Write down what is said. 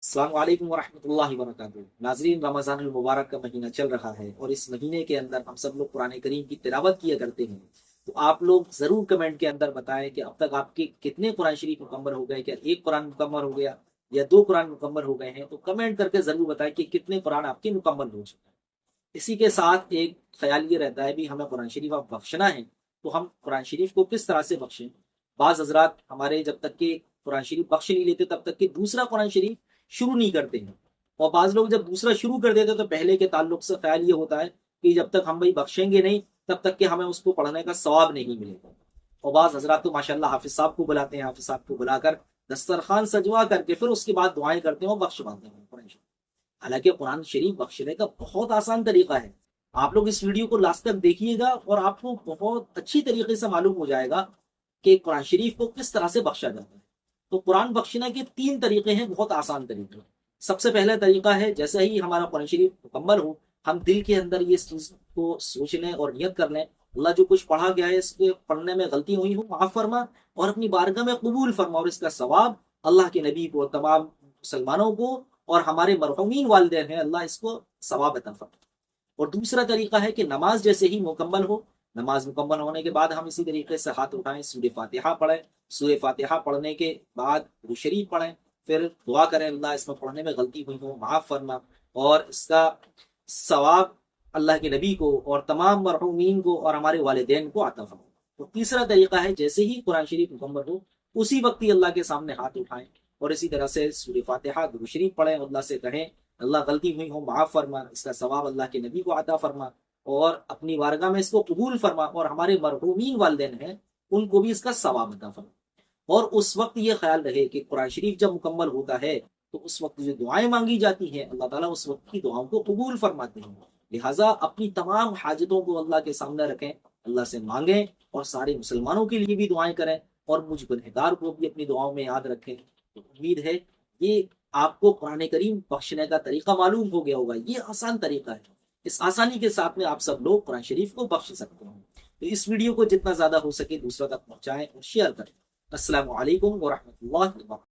السلام علیکم ورحمۃ اللہ وبرکاتہ۔ ناظرین، رمضان المبارک کا مہینہ چل رہا ہے اور اس مہینے کے اندر ہم سب لوگ قرآن کریم کی تلاوت کیا کرتے ہیں۔ تو آپ لوگ ضرور کمنٹ کے اندر بتائیں کہ اب تک آپ کے کتنے قرآن شریف مکمل ہو گئے، کیا ایک قرآن مکمل ہو گیا یا دو قرآن مکمل ہو گئے ہیں؟ تو کمنٹ کر کے ضرور بتائیں کہ کتنے قرآن آپ کے مکمل ہو چکے ہیں۔ اسی کے ساتھ ایک خیال یہ رہتا ہے بھی ہمیں قرآن شریف اب بخشنا ہے، تو ہم قرآن شریف کو کس طرح سے بخشیں؟ بعض حضرات ہمارے جب تک کہ قرآن شریف بخش نہیں لیتے تب تک کہ دوسرا قرآن شریف شروع نہیں کرتے ہیں، اور بعض لوگ جب دوسرا شروع کر دیتے تو پہلے کے تعلق سے خیال یہ ہوتا ہے کہ جب تک ہم بھائی بخشیں گے نہیں تب تک کہ ہمیں اس کو پڑھنے کا ثواب نہیں ملے گا۔ اور بعض حضرات تو ماشاء اللہ حافظ صاحب کو بلاتے ہیں، حافظ صاحب کو بلا کر دسترخوان سجوا کر کے پھر اس کے بعد دعائیں کرتے ہیں اور بخش پاتے ہیں قرآن شریف۔ حالانکہ قرآن شریف بخشنے کا بہت آسان طریقہ ہے۔ آپ لوگ اس ویڈیو کو لاسٹ تک دیکھیے گا اور آپ کو بہت اچھی طریقے سے معلوم ہو جائے گا کہ قرآن شریف کو کس طرح سے بخشا جاتا ہے۔ تو قرآن بخشنے کے 3 طریقے ہیں، بہت آسان طریقے۔ سب سے پہلا طریقہ ہے جیسے ہی ہمارا قرآن شریف مکمل ہو، ہم دل کے اندر یہ چیز کو سوچ لیں اور نیت کر لیں، اللہ جو کچھ پڑھا گیا ہے اس کے پڑھنے میں غلطی ہوئی ہو معاف فرما اور اپنی بارگاہ میں قبول فرما، اور اس کا ثواب اللہ کے نبی کو، تمام مسلمانوں کو اور ہمارے مرحومین والدین ہیں، اللہ اس کو ثواب عطا فرما۔ اور دوسرا طریقہ ہے کہ نماز جیسے ہی مکمل ہو، نماز مکمل ہونے کے بعد ہم اسی طریقے سے ہاتھ اٹھائیں، سورہ فاتحہ پڑھیں، سورہ فاتحہ پڑھنے کے بعد درود شریف پڑھیں، پھر دعا کریں اللہ اس میں پڑھنے میں غلطی ہوئی ہو معاف فرما، اور اس کا ثواب اللہ کے نبی کو اور تمام مرحومین کو اور ہمارے والدین کو عطا فرما۔ تو تیسرا طریقہ ہے جیسے ہی قرآن شریف مکمل ہو اسی وقت ہی اللہ کے سامنے ہاتھ اٹھائیں اور اسی طرح سے سورہ فاتحہ درود شریف پڑھیں، اللہ سے کہیں اللہ غلطی ہوئی ہو معاف فرما، اس کا ثواب اللہ کے نبی کو عطا فرما اور اپنی بارگاہ میں اس کو قبول فرما، اور ہمارے مرحومین والدین ہیں ان کو بھی اس کا ثواب عطا فرما۔ اور اس وقت یہ خیال رہے کہ قرآن شریف جب مکمل ہوتا ہے تو اس وقت جو دعائیں مانگی جاتی ہیں اللہ تعالیٰ اس وقت کی دعاؤں کو قبول فرماتے ہیں۔ لہٰذا اپنی تمام حاجتوں کو اللہ کے سامنے رکھیں، اللہ سے مانگیں اور سارے مسلمانوں کے لیے بھی دعائیں کریں، اور مجھ گنہگار کو بھی اپنی دعاؤں میں یاد رکھیں۔ تو امید ہے یہ آپ کو قرآن کریم بخشنے کا طریقہ معلوم ہو گیا ہوگا۔ یہ آسان طریقہ ہے، اس آسانی کے ساتھ میں آپ سب لوگ قرآن شریف کو بخش سکتے ہیں۔ تو اس ویڈیو کو جتنا زیادہ ہو سکے دوسروں تک پہنچائیں اور شیئر کریں۔ السلام علیکم ورحمۃ اللہ وبرکاتہ۔